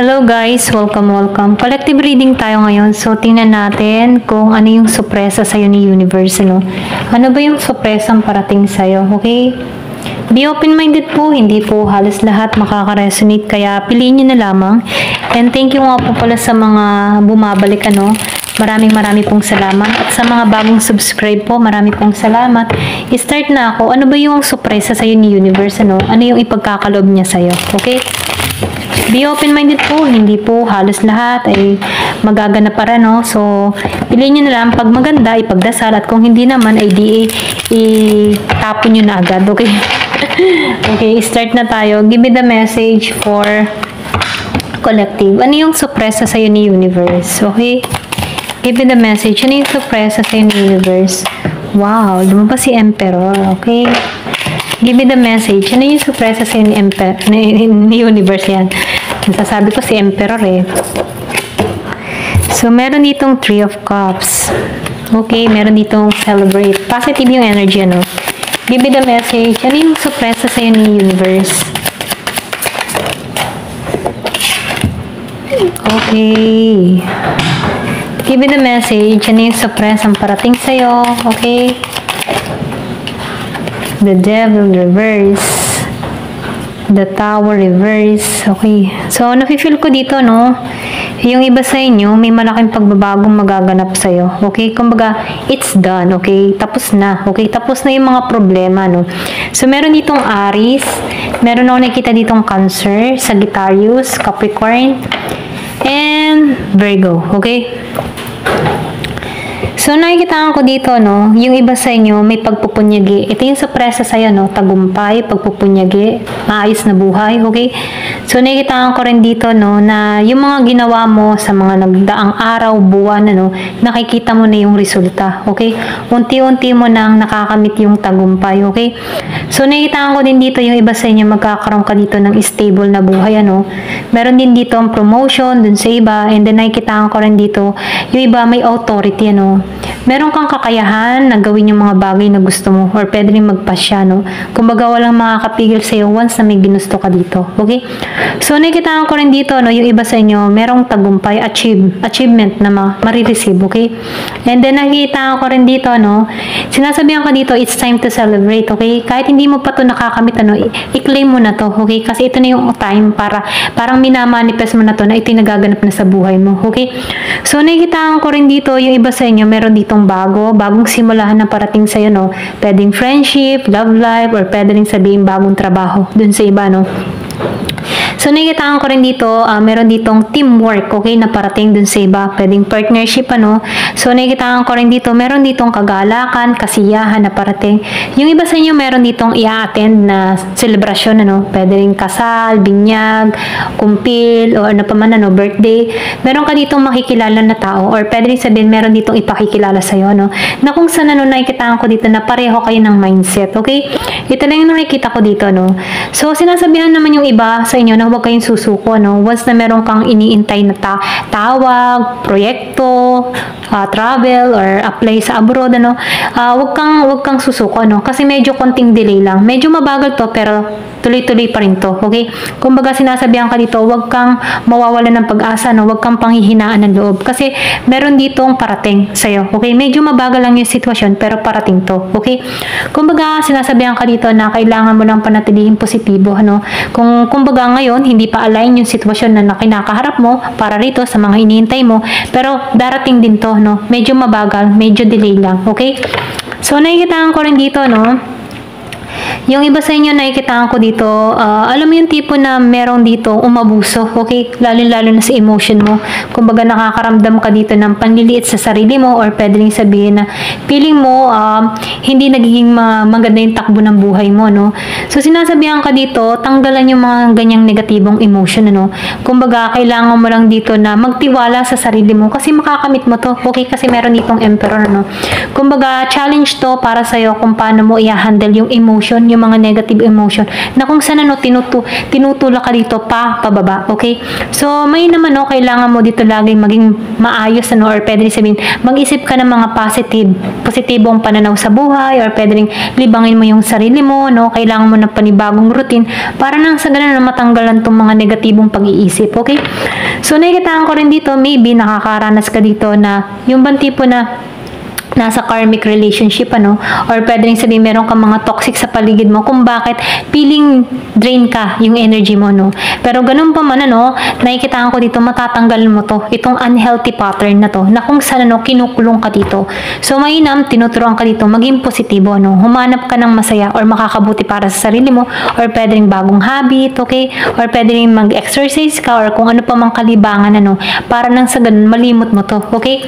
Hello guys, welcome. Collective reading tayo ngayon. So, tingnan natin kung ano yung sorpresa sa'yo ni Universe, ano? Ano ba yung sorpresang parating sa'yo, okay? Be open-minded po, hindi po halos lahat makaka-resonate, kaya piliin nyo na lamang. And thank you nga po pala sa mga bumabalik, ano? Maraming pong salamat. At sa mga bagong subscribe po, maraming pong salamat. I-start na ako. Ano ba yung sorpresa sa'yo ni Universe, ano? Ano yung ipagkakaloob niya sa'yo, okay? Be open-minded po, hindi po halos lahat ay magaganap para, no? So, piliin nyo na lang, pag maganda, ipagdasal, at kung hindi naman, ay itapon nyo na agad, okay? Okay, start na tayo. Give me the message for collective. Ano yung sorpresa sa'yo ni Universe, okay? Give me the message. Ano yung sorpresa sa'yo ni Universe? Wow, lumabas si Emperor, okay? Give me the message. Ano yung sorpresa sa'yo ni Universe yan? Nasasabi ko si Emperor eh. So, meron ditong Three of Cups. Okay, meron ditong Celebrate. Positive yung energy, ano? Give me the message. Ano yung sorpresa sa'yo ni Universe? Okay. Give me the message. Ano yung sorpresa ang parating sa'yo? Okay. The Devil reverse. The Tower reverse. Okay. So, nafe-feel ko dito, no? Yung iba sa inyo, may malaking pagbabagong magaganap sa'yo. Okay? Kumbaga, it's done. Okay? Tapos na. Okay? Tapos na yung mga problema, no? So, meron ditong Aries. Meron ako nakikita ditong Cancer, Sagittarius, Capricorn, and Virgo. Okay? So, nakikita ko dito, no, yung iba sa inyo, may pagpupunyagi. Ito yung sorpresa sa'yo, no, tagumpay, pagpupunyagi, maayos na buhay, okay? So, nakikita ko rin dito, no, na yung mga ginawa mo sa mga nagdaang araw, buwan, ano, nakikita mo na yung resulta, okay? Unti-unti mo nang nakakamit yung tagumpay, okay? So, nakikita ko din dito, yung iba sa inyo, magkakaroon ka dito ng stable na buhay, ano? Meron din dito ang promotion dun sa iba, and then nakikita ko rin dito, yung iba may authority, ano? Meron kang kakayahan na gawin yung mga bagay na gusto mo, or pwede rin magpasya, no? Kumbaga, walang makakapigil sa'yo once na may ginusto ka dito, okay? So, nakikita ko rin dito, no, yung iba sa inyo, merong tagumpay, achievement na marireceive, okay? And then, nakikita ko rin dito, no, sinasabihan ka dito, it's time to celebrate, okay? Kahit hindi mo pa to nakakamit, ano, i-claim mo na to, okay? Kasi ito na yung time para, parang minamanifest mo na to, na ito yung nagaganap na sa buhay mo, okay? So, nakikita ko rin dito, yung iba sa inyo, meron ditong bagong simulahan na parating sa'yo, no? Pwedeng friendship, love life, or pwede rin sabihin bagong trabaho dun sa iba, no? So, nakikita ko rin dito, meron ditong teamwork, okay, na parating dun sa iba. Pwedeng partnership, ano. So, nakikita ko rin dito, meron ditong kagalakan, kasiyahan na parating. Yung iba sa inyo, meron ditong i-attend na celebration, ano. Pwede rin kasal, binyag, kumpil, o ano pa man, ano, birthday. Meron ka ditong makikilala na tao, or pwede rin sabihin, meron ditong ipakikilala sa'yo, no. Na kung saan, ano, nakikita ko dito na pareho kayo ng mindset, okay. Ito lang yung nakikita ko dito, no. So, sinasabihan naman yung iba sa inyo na huwag kayong susuko, no? Once na meron kang iniintay na tawag, proyekto, travel, or apply sa abroad, ano, huwag kang susuko, no? Kasi medyo konting delay lang. Medyo mabagal to, pero tuloy-tuloy pa rin to, okay? Kumbaga, sinasabihan ka dito, huwag kang mawawalan ng pag-asa, no? Huwag kang panghihinaan ng loob. Kasi meron ditong parating sa'yo, okay? Medyo mabagal lang yung sitwasyon, pero parating to, okay? Kumbaga, sinasabihan ka dito na kailangan mo lang panatilihin positibo, ano? Kumbaga ngayon, hindi pa align yung sitwasyon na kinakaharap mo para rito sa mga inihintay mo, pero darating din to, no? Medyo mabagal, medyo delay lang, okay? So, nakikita ko rin dito, no? Yung iba sa inyo, nakikita ko dito, alam mo yung tipo na merong dito umabuso, okay? Lalo-lalo na sa emotion mo. Kumbaga, nakakaramdam ka dito ng panliliit sa sarili mo, or pwede rin sabihin na feeling mo, hindi nagiging maganda yung takbo ng buhay mo, no? So, sinasabihan ka dito, tanggalan yung mga ganyang negatibong emotion, ano? Kumbaga, kailangan mo lang dito na magtiwala sa sarili mo kasi makakamit mo to, okay? Kasi meron ditong Emperor, no? Kumbaga, challenge to para sa'yo kung paano mo i-handle yung emotion yun, yung mga negative emotion, na kung saan ano, tinutulak ka dito pababa, okay? So, may naman, no, kailangan mo dito laging maging maayos, ano, or pwede rin sabihin, mag-isip ka ng mga positibong pananaw sa buhay, or pwede rin libangin mo yung sarili mo, no? Kailangan mo ng panibagong routine, para nang sa ganun na matanggalan tong mga negatibong pag-iisip, okay? So, nakikitaan ko rin dito, maybe nakakaranas ka dito na, yung bang tipo na, nasa karmic relationship, ano, or pwede rin sabihin meron kang mga toxic sa paligid mo kung bakit feeling drain ka yung energy mo, no. Pero ganun pa man, ano, nakikitaan ko dito, matatanggal mo to, itong unhealthy pattern na to, na kung saan, ano, kinukulong ka dito. So, mainam, tinuturuan ka dito, maging positibo, no, humanap ka ng masaya or makakabuti para sa sarili mo, or pwede rin bagong habit, okay, or pwede rin mag-exercise ka, or kung ano pa mang kalibangan, ano, para nang sa ganun, malimot mo to, okay.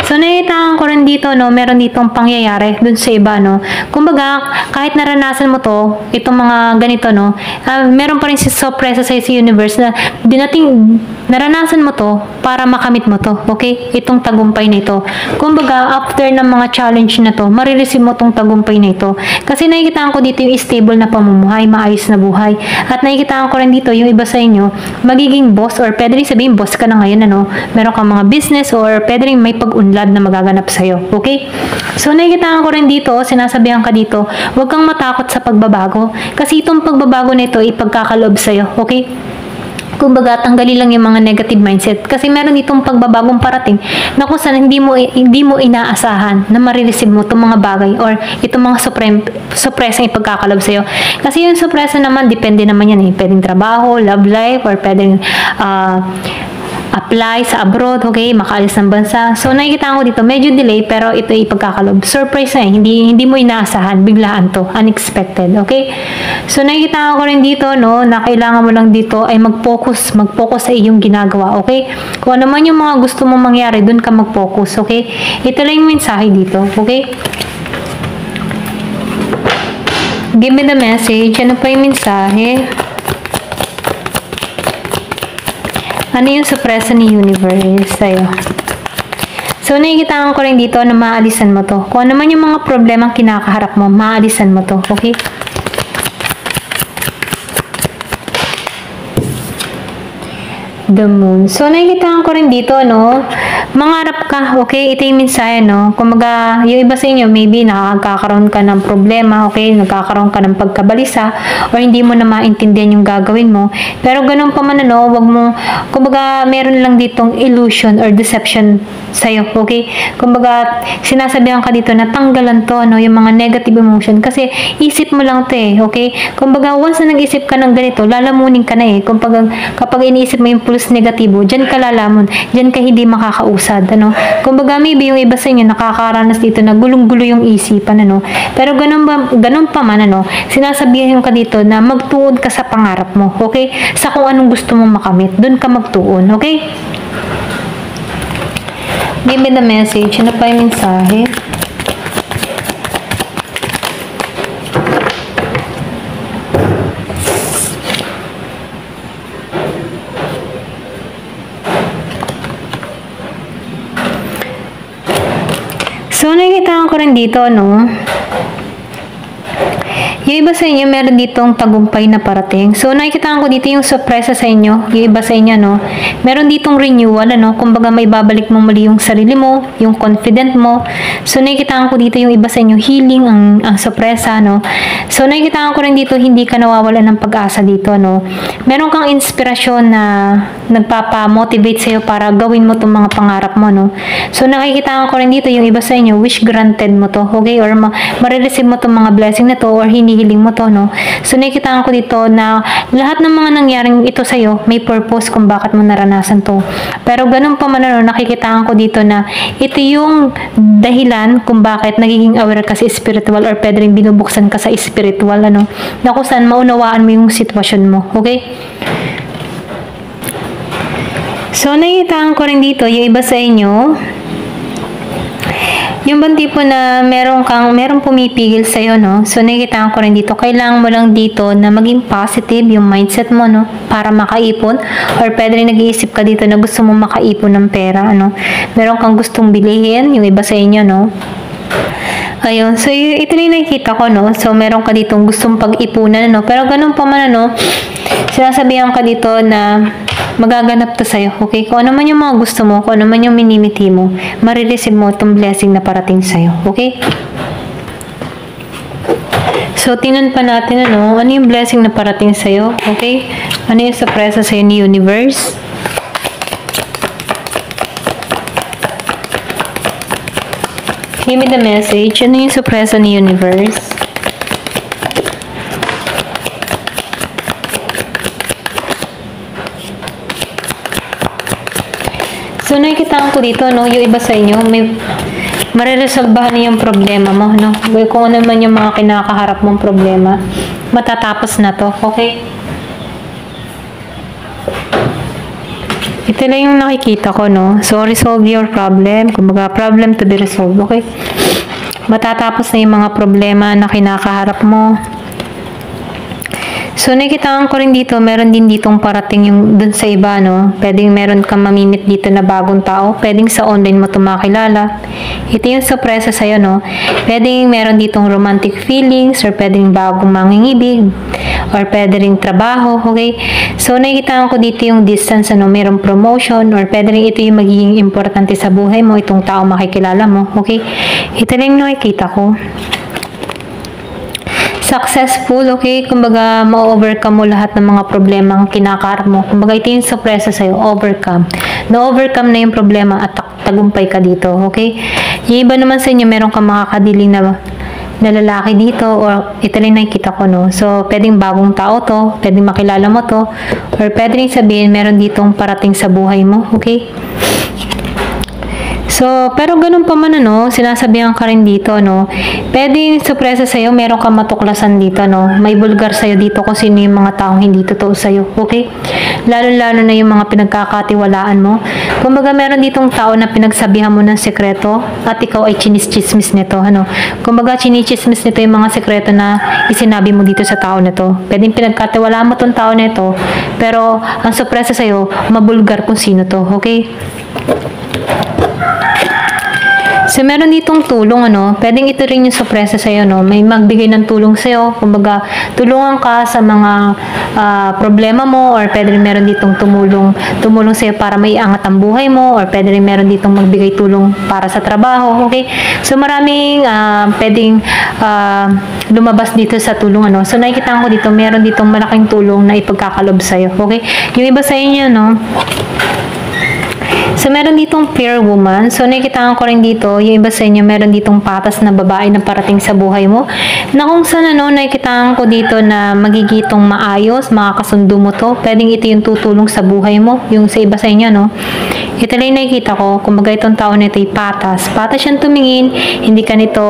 So, nakikitaan ko rin dito, no, meron ditong pangyayari dun sa iba, no. Kumbaga, kahit naranasan mo to, itong mga ganito, no, meron pa rin si sorpresa sa universe na naranasan mo to para makamit mo to, okay? Itong tagumpay na ito. Kumbaga, after ng mga challenge na to, marireceive mo tong tagumpay na ito. Kasi nakikitaan ko dito yung stable na pamumuhay, maayos na buhay. At nakikitaan ko rin dito yung iba sa inyo, magiging boss, or pwede rin sabihin boss ka na ngayon, ano, meron kang mga business, or pwede rin may pag-unlad na magaganap sa'yo, okay? So, nakikitaan ko rin dito, sinasabihan ka dito, huwag kang matakot sa pagbabago. Kasi itong pagbabago na ito, ipagkakaloob sa'yo, okay? Kumbaga, tanggalin lang yung mga negative mindset. Kasi meron itong pagbabagong parating na kung saan hindi mo inaasahan na marireceive mo itong mga bagay or itong mga sorpresang ipagkakalob sa'yo. Kasi yung sorpresa naman, depende naman yan, eh. Pwedeng trabaho, love life, or pwedeng apply sa abroad, okay, makaalis ng bansa. So, nakikita ko dito, medyo delay, pero ito ay pagkakalob. Surprise na eh, hindi mo inaasahan, biglaan to, unexpected, okay? So, nakikita ko rin dito, no, na kailangan mo lang dito ay mag-focus sa iyong ginagawa, okay? Kung ano man yung mga gusto mong mangyari, dun ka mag-focus, okay? Ito lang yung mensahe dito, okay? Give me the message. Ano pa yung mensahe? Ano yung sorpresa ni universe sa'yo? So, nakikitaan ko rin dito na maalisan mo to. Kung ano man yung mga problemang kinakaharap mo, maalisan mo to. Okay? The moon. So, nakikitaan ko rin dito, no? Mangarap ka, okay? Ito yung mensahe, no? Kumaga, yung iba sa inyo, maybe nakakaroon ka ng problema, okay? Nagkakaroon ka ng pagkabalisa, or hindi mo na maintindihan yung gagawin mo. Pero ganun pa man, no? Wag mo, kumbaga, meron lang ditong illusion or deception sa'yo, okay? Kumbaga, sinasabihan ka dito na tanggalan to, no? Yung mga negative emotion. Kasi, isip mo lang to, eh, okay? Kumbaga, once na nag-isip ka ng ganito, lalamunin ka na, eh. Kumbaga, kapag iniisip mo yung pulse negatibo, dyan ka lalamon, dyan ka hindi makakausad, ano. Kumbaga, maybe yung iba sa inyo nakakaranas dito na gulong-gulo yung isipan, ano. Pero ganun pa man, ano, sinasabihan ka dito na magtuon ka sa pangarap mo, okay? Sa kung anong gusto mong makamit, dun ka magtuon, okay? Give me the message. Ano pa yung mensahe? So, nakikita ko rin dito, no? Yung iba sa inyo, meron ditong tagumpay na parating. So, nakikita ko dito yung sorpresa sa inyo. Yung iba sa inyo, no? Meron ditong renewal, ano? Kumbaga, may babalik mo muli yung sarili mo, yung confident mo. So, nakikita ko dito yung iba sa inyo, healing ang sorpresa, no? So, nakikita ko rin dito, hindi ka nawawalan ng pag-asa dito, no? Meron kang inspirasyon na nagpapa-motivate sa'yo para gawin mo itong mga pangarap mo, no? So, nakikita ko rin dito, yung iba sa inyo, wish granted mo to, okay? Or marireceive mo itong mga blessing na to, or hinihiling mo to, no? So, nakikita ko dito na lahat ng mga nangyaring ito sa'yo, may purpose kung bakit mo naranasan to. Pero ganun pa man, ano, nakikita ko dito na ito yung dahilan kung bakit nagiging aware ka sa spiritual, or pwede rin binubuksan ka sa spiritual, ano? Na kung saan maunawaan mo yung sitwasyon mo, okay? So, nakikita ko rin dito, yung iba sa inyo, yung bang tipo na merong pumipigil sa'yo, no? So, nakikita ko rin dito, kailangan mo lang dito na maging positive yung mindset mo, no? Para makaipon, or pwede rin nag-iisip ka dito na gusto mo makaipon ng pera, ano? Meron kang gustong bilihin, yung iba sa inyo, no? Ayun, so ito na yung nakikita ko, no? So, meron ka ditong gustong pag-ipunan, no? Pero ganun pa man, ano, sinasabihan ka dito na magaganap to sa'yo, okay? Kung ano man yung mga gusto mo, kung ano man yung minimiti mo, marireceive mo itong blessing na parating sa'yo, okay? So, tingnan pa natin, ano yung blessing na parating sa'yo, okay? Ano yung sorpresa sa'yo ni Universe? Give me the message. Ano yung sorpresa ni Universe? So, nakikitaan ko dito, no, yung iba sa inyo, may mariresolbahan niyo yung problema mo, no? Kung ano man yung mga kinakaharap mong problema, matatapos na to, okay? Ito lang yung nakikita ko, no? So, resolve your problem. Kumbaga, problem to be resolved, okay? Matatapos na yung mga problema na kinakaharap mo. So, nakikitaan ko rin dito, meron din ditong parating yung dun sa iba, no? Pwedeng meron kang mamimit dito na bagong tao. Pwedeng sa online mo ito makilala. Ito yung sorpresa sa'yo, no? Pwedeng meron ditong romantic feelings or pwedeng bagong mangingibig or pwede rin trabaho, okay? So, nakikitaan ko dito yung distance, ano? Merong promotion or pwede rin ito yung magiging importante sa buhay mo, itong tao makikilala mo, okay? Ito lang yung nakikita ko. Successful, okay? Kumbaga, ma-overcome mo lahat ng mga problemang kinakaharap mo. Kumbaga, ito yung sorpresa sa'yo, overcome. Na-overcome na yung problema at tagumpay ka dito, okay? Yung iba naman sa inyo, meron kang makakadiling na lalaki dito or ito lang nakikita ko, no? So, pwedeng bagong tao to, pwedeng makilala mo to, or pwedeng sabihin, meron ditong parating sa buhay mo, okay? So, pero ganun pa man, ano, sinasabihan ka rin dito, no? Pwedeng sorpresa sa'yo, meron kang matuklasan dito, no? May bulgar sa'yo dito kung sino yung mga taong hindi totoo sa'yo, okay? Lalo-lalo na yung mga pinagkakatiwalaan mo. Kumbaga, meron ditong tao na pinagsabihan mo ng sekreto at ikaw ay chinis-chismis nito, ano? Kumbaga, chinis-chismis nito yung mga sekreto na isinabi mo dito sa tao na to. Pwedeng pinagkatiwalaan mo tong tao na ito, pero ang sorpresa sa'yo, mabulgar kung sino to, okay? So, meron ditong tulong, ano, pwedeng ito rin yung sorpresa sa'yo, no, may magbigay ng tulong sa'yo, kumbaga, tulungan ka sa mga problema mo, or pwede rin meron ditong tumulong sa'yo para maiangat ang buhay mo, or pwede rin meron ditong magbigay tulong para sa trabaho, okay? So, maraming pwedeng lumabas dito sa tulong, ano. So, nakikita ko dito, meron ditong malaking tulong na ipagkakalob sa'yo, okay? Yung iba sa inyo, no, so, meron ditong fair woman. So, nakikitaan ko rin dito, yung iba sa inyo, meron ditong patas na babae na parating sa buhay mo. Na kung saan, ano, nakikitaan ko dito na magigitong maayos, makakasundo mo to. Pwedeng ito yung tutulong sa buhay mo, yung sa iba sa inyo, no? Ito lang nakikita ko, kumbaga itong tao na ito ay patas. Patas siyang tumingin, hindi ka nito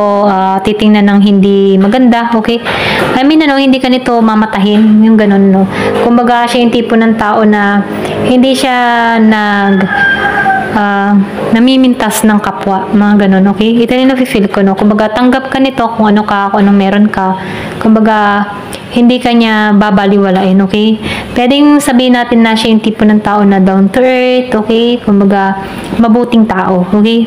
titingnan ng hindi maganda, okay? I mean, ano, hindi ka nito mamatahin, yung ganun, no? Kumbaga, siya yung tipo ng tao na hindi siya namimintas ng kapwa, mga ganun, okay? Ito yung nafe-feel ko, no? Kumbaga, tanggap ka nito kung ano ka, kung anong meron ka. Kumbaga, hindi ka niya babaliwalain, okay? Pwedeng sabihin natin na siya yung tipo ng tao na down to earth, okay? Kumbaga, mabuting tao, okay?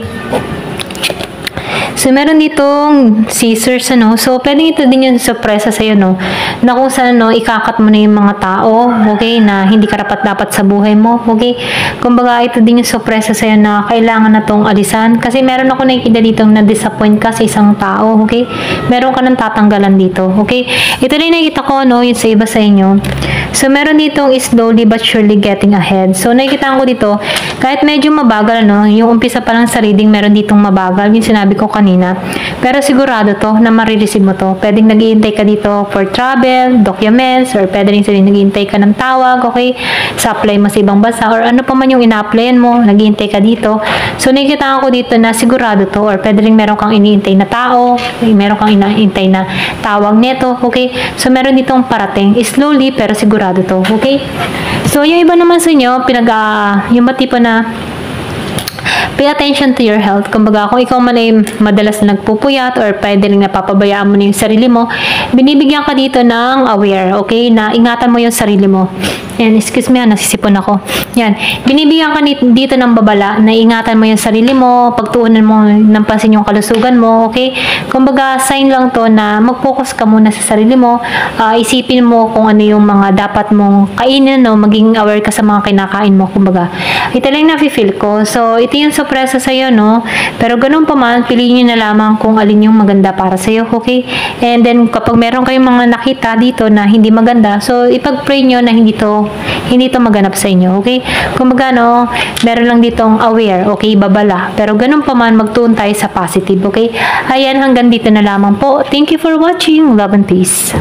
So, meron ditong scissors, ano. So, pwedeng ito din yung sorpresa sa'yo, no. Na kung saan, no, ikakat mo na yung mga tao, okay, na hindi karapat-dapat sa buhay mo, okay. Kumbaga, ito din yung sorpresa sa'yo na kailangan na tong alisan. Kasi meron ako nakikita dito na-disappoint ka sa isang tao, okay. Meron ka nang tatanggalan dito, okay. Ito din nakikita ko, no, yung sa iba sa inyo. So, meron ditong slowly but surely getting ahead. So, nakikita ko dito, kahit medyo mabagal, no, yung umpisa pa lang sa reading, meron ditong mabagal, yung sinabi ko kanina. Pero sigurado to na marireceive mo to. Pwedeng nag-iintay ka dito for travel, documents, or pwede rin sabihin nag-iintay ka ng tawag, okay? Sa apply mo sa ibang bansa, or ano pa man yung ina-applyan mo, nag-iintay ka dito. So, nakikita ko dito na sigurado to, or pwede rin meron kang iniintay na tao, meron kang iniintay na tawag neto, okay? So, meron ditong parating, slowly, pero sigurado to, okay? So, yung iba naman sa inyo, yung tipo na pay attention to your health. Kumbaga, kung ikaw man ay madalas na nagpupuyat or pwede rin napapabayaan mo na yung sarili mo, binibigyan ka dito ng aware, okay? Na ingatan mo yung sarili mo. Yan, excuse me, nasisipon ako. Yan, binibigyan ka dito ng babala na ingatan mo yung sarili mo, pagtuunan mo ng pansin yung kalusugan mo, okay? Kumbaga, sign lang to na mag-focus ka muna sa sarili mo, isipin mo kung ano yung mga dapat mong kainin, no? Maging aware ka sa mga kinakain mo, kumbaga. Ito lang nafe-feel ko. So, ito yung sorpresa sa'yo, no? Pero ganun pa man, piliin nyo na lamang kung alin yung maganda para sa'yo, okay? And then, kapag meron kayong mga nakita dito na hindi maganda, so, ipag-pray nyo na hindi to maganap sa inyo, okay? Kumbaga, no, meron lang ditong aware, okay? Babala. Pero ganun pa man, magtuon tayo sa positive, okay? Ayan, hanggang dito na lamang po. Thank you for watching. Love and peace.